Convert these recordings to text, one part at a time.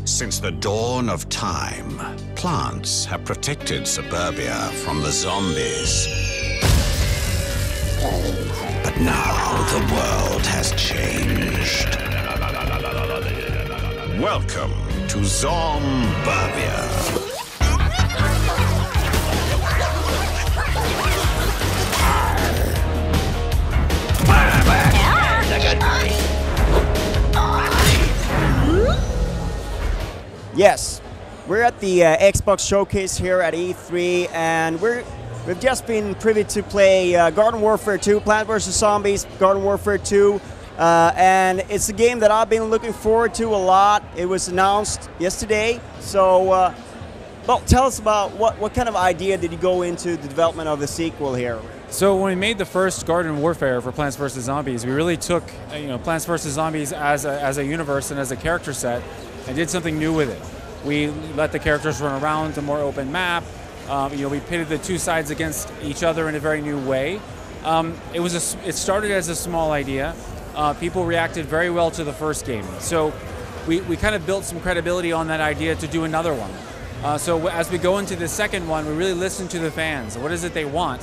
Since the dawn of time, plants have protected suburbia from the zombies. But now the world has changed. Welcome to Zomburbia. Yes, we're at the Xbox showcase here at E3, and we've just been privy to play Garden Warfare 2, Plant vs. Zombies, Garden Warfare 2, and it's a game that I've been looking forward to a lot. It was announced yesterday, so well, tell us about what kind of idea did you go into the development of the sequel here? So when we made the first Garden Warfare for Plants vs. Zombies, we really took Plants vs. Zombies as a universe and as a character set, and did something new with it. We let the characters run around a more open map. We pitted the two sides against each other in a very new way. It started as a small idea. People reacted very well to the first game. So we kind of built some credibility on that idea to do another one. So as we go into the second one, we really listen to the fans. What is it they want?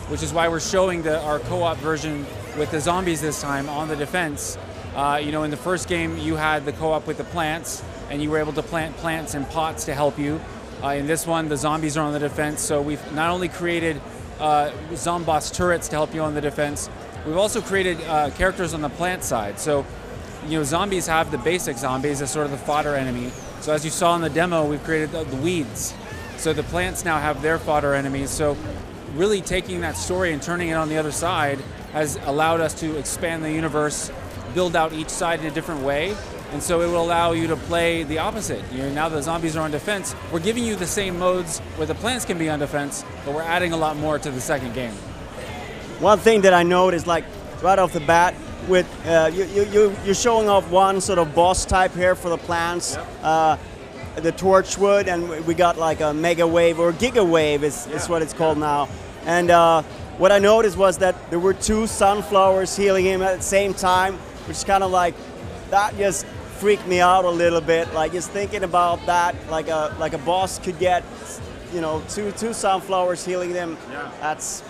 Which is why we're showing our co-op version with the zombies this time on the defense. In the first game, you had the co-op with the plants, and you were able to plant plants in pots to help you. In this one, the zombies are on the defense, so we've not only created Zomboss turrets to help you on the defense, we've also created characters on the plant side. So, zombies have the basic zombies as sort of the fodder enemy. So as you saw in the demo, we've created the weeds. So the plants now have their fodder enemies. So really taking that story and turning it on the other side has allowed us to expand the universe, build out each side in a different way, and so it will allow you to play the opposite. Now the zombies are on defense, we're giving you the same modes where the plants can be on defense, but we're adding a lot more to the second game. One thing that I noticed, like right off the bat, with you're showing off one sort of boss type here for the plants, yep. The Torchwood, and we got like a Mega Wave or Giga Wave is what it's called now. And what I noticed was that there were two sunflowers healing him at the same time, which is kind of like, that just freaked me out a little bit. Like just thinking about that, like a boss could get, two sunflowers healing them. Yeah. That's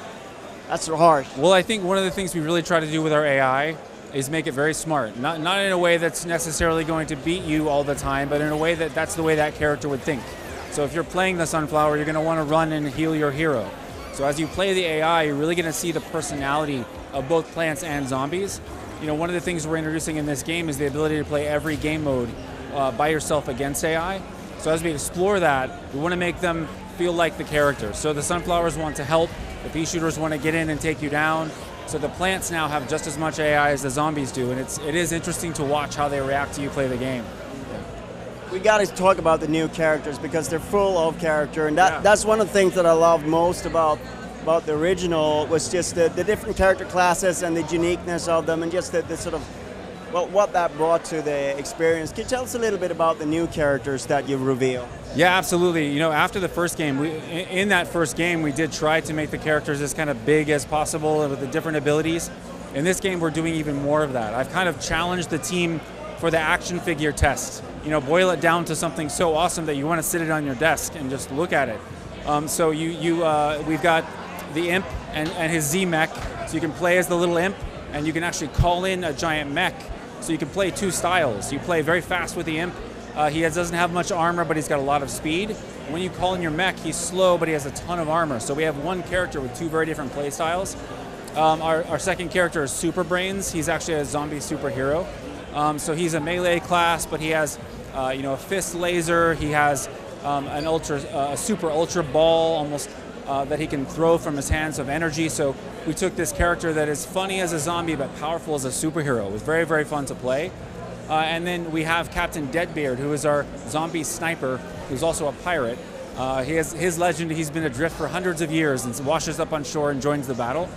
harsh. Well, I think one of the things we really try to do with our AI is make it very smart. Not in a way that's necessarily going to beat you all the time, but in a way that's the way that character would think. So if you're playing the sunflower, you're going to want to run and heal your hero. So as you play the AI, you're really going to see the personality of both plants and zombies. One of the things we're introducing in this game is the ability to play every game mode by yourself against AI. So as we explore that, we want to make them feel like the characters. So the sunflowers want to help, the pea shooters want to get in and take you down. So the plants now have just as much AI as the zombies do, and it is interesting to watch how they react to you play the game. We got to talk about the new characters because they're full of character, and that's one of the things that I love most about the original was just the different character classes and the uniqueness of them, and just the sort of what that brought to the experience. Can you tell us a little bit about the new characters that you reveal? Yeah, absolutely. After the first game, in that first game, we did try to make the characters as kind of big as possible with the different abilities. In this game, we're doing even more of that. I've kind of challenged the team for the action figure test. Boil it down to something so awesome that you want to sit it on your desk and just look at it. So we've got the imp and his Z-mech, so you can play as the little imp, and you can actually call in a giant mech. So you can play two styles. You play very fast with the imp. He doesn't have much armor, but he's got a lot of speed. When you call in your mech, he's slow, but he has a ton of armor. So we have one character with two very different play styles. Our second character is Super Brains. He's actually a zombie superhero. So he's a melee class, but he has a fist laser. He has a super ultra ball almost that he can throw from his hands of energy. So we took this character that is funny as a zombie but powerful as a superhero. It was very, very fun to play. And then we have Captain Deadbeard, who is our zombie sniper, who's also a pirate. He has his legend. He's been adrift for hundreds of years and washes up on shore and joins the battle.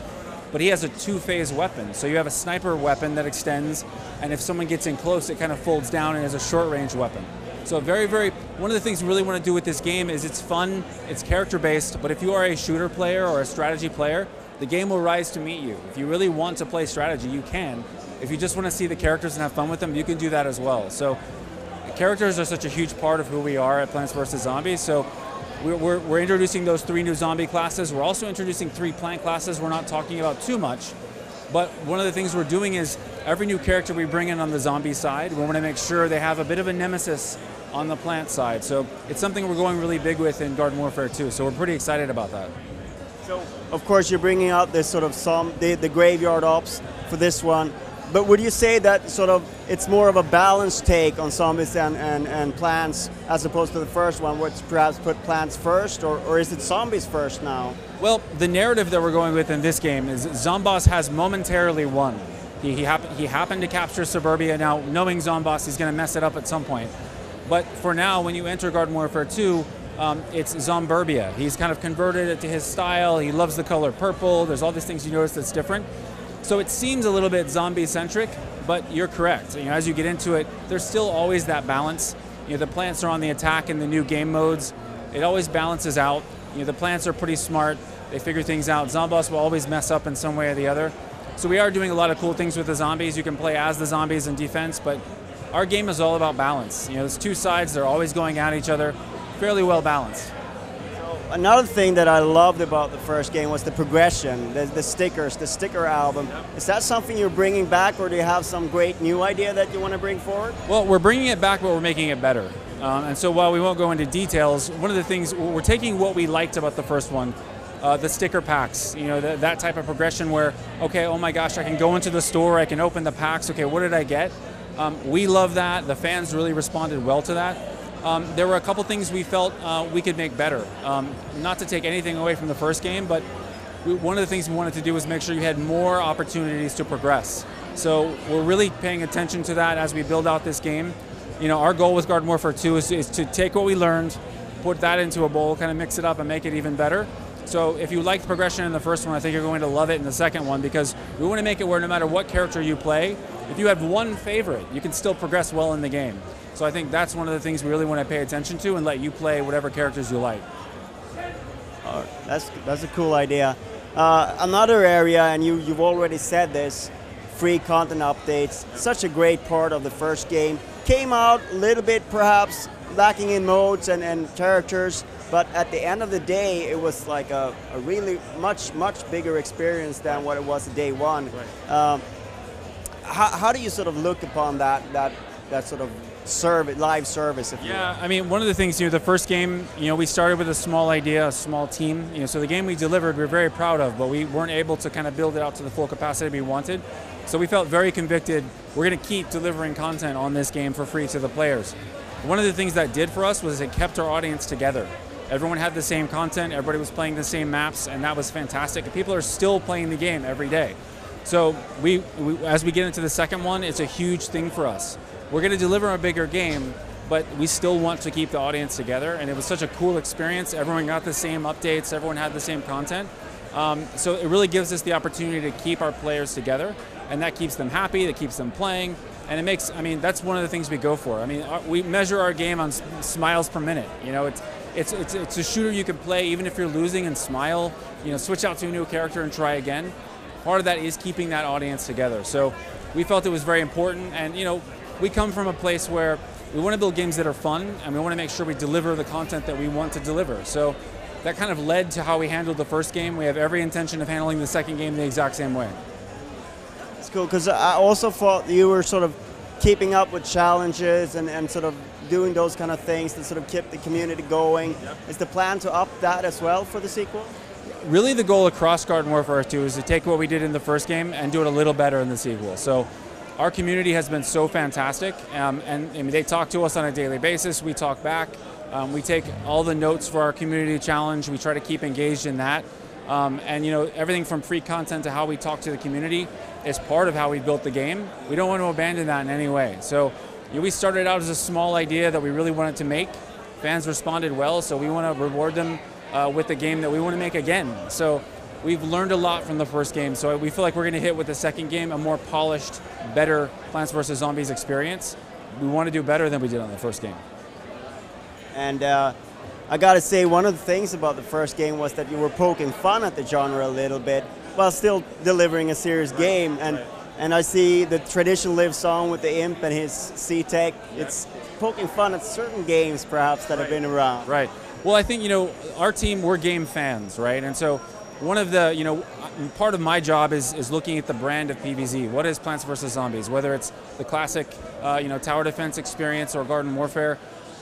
But he has a two-phase weapon. So you have a sniper weapon that extends, and if someone gets in close, it kind of folds down and is a short-range weapon. So one of the things we really want to do with this game is it's fun, it's character based, but if you are a shooter player or a strategy player, the game will rise to meet you. If you really want to play strategy, you can. If you just want to see the characters and have fun with them, you can do that as well. So characters are such a huge part of who we are at Plants vs. Zombies. So we're introducing those 3 new zombie classes. We're also introducing 3 plant classes we're not talking about too much. But one of the things we're doing is every new character we bring in on the zombie side, we want to make sure they have a bit of a nemesis on the plant side. So it's something we're going really big with in Garden Warfare 2. So we're pretty excited about that. So of course you're bringing out this sort of the graveyard ops for this one. But would you say that sort of it's more of a balanced take on zombies and plants as opposed to the first one, which perhaps put plants first, or is it zombies first now? Well, the narrative that we're going with in this game is Zomboss has momentarily won. He happened to capture Suburbia. Now, knowing Zomboss, he's going to mess it up at some point. But for now, when you enter Garden Warfare 2, it's Zomburbia. He's kind of converted it to his style. He loves the color purple. There's all these things you notice that's different. So it seems a little bit zombie-centric, but you're correct. As you get into it, there's still always that balance. The plants are on the attack in the new game modes. It always balances out. The plants are pretty smart. They figure things out. Zomboss will always mess up in some way or the other. So we are doing a lot of cool things with the zombies. You can play as the zombies in defense, but our game is all about balance. There's 2 sides. They're always going at each other. Fairly well balanced. Another thing that I loved about the first game was the progression, the stickers, the sticker album. Is that something you're bringing back, or do you have some great new idea that you want to bring forward? Well, we're bringing it back, but we're making it better. And so while we won't go into details, one of the things, we're taking what we liked about the first one, the sticker packs, that type of progression where, okay, oh my gosh, I can go into the store, I can open the packs, okay, what did I get? We love that. The fans really responded well to that. There were a couple things we felt we could make better. Not to take anything away from the first game, but one of the things we wanted to do was make sure you had more opportunities to progress. So we're really paying attention to that as we build out this game. Our goal with Garden Warfare 2 is to take what we learned, put that into a bowl, kind of mix it up and make it even better. So if you liked progression in the first one, I think you're going to love it in the second one, because we want to make it where no matter what character you play, if you have one favorite, you can still progress well in the game. So I think that's one of the things we really want to pay attention to and let you play whatever characters you like. That's a cool idea. Another area, and you've already said this, free content updates, such a great part of the first game. Came out a little bit perhaps lacking in modes and characters, but at the end of the day, it was like a really much bigger experience than what it was day one. Right. How do you sort of look upon that sort of live service? Yeah, I mean, one of the things, the first game, we started with a small idea, a small team. So the game we delivered, we're very proud of, but we weren't able to kind of build it out to the full capacity we wanted. So we felt very convicted. We're going to keep delivering content on this game for free to the players. One of the things that did for us was it kept our audience together. Everyone had the same content, everybody was playing the same maps, and that was fantastic. And people are still playing the game every day. So as we get into the second one, it's a huge thing for us. We're going to deliver a bigger game, but we still want to keep the audience together, and it was such a cool experience. Everyone got the same updates, everyone had the same content. So it really gives us the opportunity to keep our players together, and that keeps them happy, that keeps them playing, and it makes, that's one of the things we go for. We measure our game on smiles per minute. It's a shooter you can play even if you're losing and smile, switch out to a new character and try again. Part of that is keeping that audience together. So we felt it was very important, and we come from a place where we want to build games that are fun, and we want to make sure we deliver the content that we want to deliver. So that kind of led to how we handled the first game. We have every intention of handling the second game the exact same way. It's cool, because I also thought you were sort of keeping up with challenges and sort of doing those kind of things to sort of keep the community going. Yep. Is the plan to up that as well for the sequel? Really the goal across Garden Warfare 2 is to take what we did in the first game and do it a little better in the sequel. So our community has been so fantastic, and they talk to us on a daily basis. We talk back. We take all the notes for our community challenge. We try to keep engaged in that. Everything from free content to how we talk to the community is part of how we built the game. We don't want to abandon that in any way. So we started out as a small idea that we really wanted to make. Fans responded well, so we want to reward them with the game that we want to make again. So we've learned a lot from the first game, so we feel like we're going to hit with the second game a more polished, better Plants vs. Zombies experience. We want to do better than we did on the first game. And I gotta say, one of the things about the first game was that you were poking fun at the genre a little bit, while still delivering a serious game. And I see the tradition lives on with the Imp and his C-Tech. It's poking fun at certain games, perhaps, that have been around. Right. Well, I think, our team, we're game fans, right? And so one of the, part of my job is looking at the brand of PvZ. What is Plants vs. Zombies? Whether it's the classic, tower defense experience or garden warfare,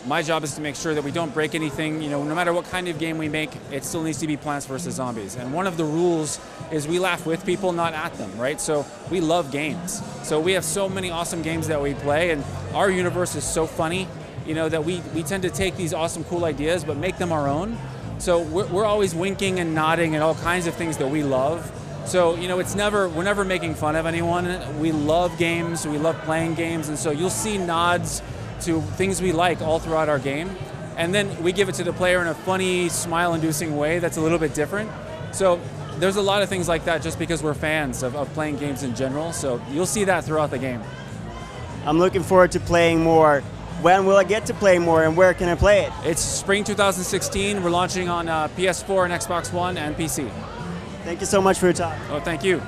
my job is to make sure that we don't break anything. No matter what kind of game we make, it still needs to be Plants vs. Zombies. And one of the rules is we laugh with people, not at them, right? So we love games. So we have so many awesome games that we play, and our universe is so funny, that we tend to take these awesome, cool ideas, but make them our own. So we're always winking and nodding at all kinds of things that we love. So, we're never making fun of anyone. We love games, we love playing games, and so you'll see nods to things we like all throughout our game. And then we give it to the player in a funny, smile-inducing way that's a little bit different. So there's a lot of things like that just because we're fans of playing games in general. So you'll see that throughout the game. I'm looking forward to playing more. When will I get to play more, and where can I play it? It's spring 2016. We're launching on PS4 and Xbox One and PC. Thank you so much for your time. Oh, thank you.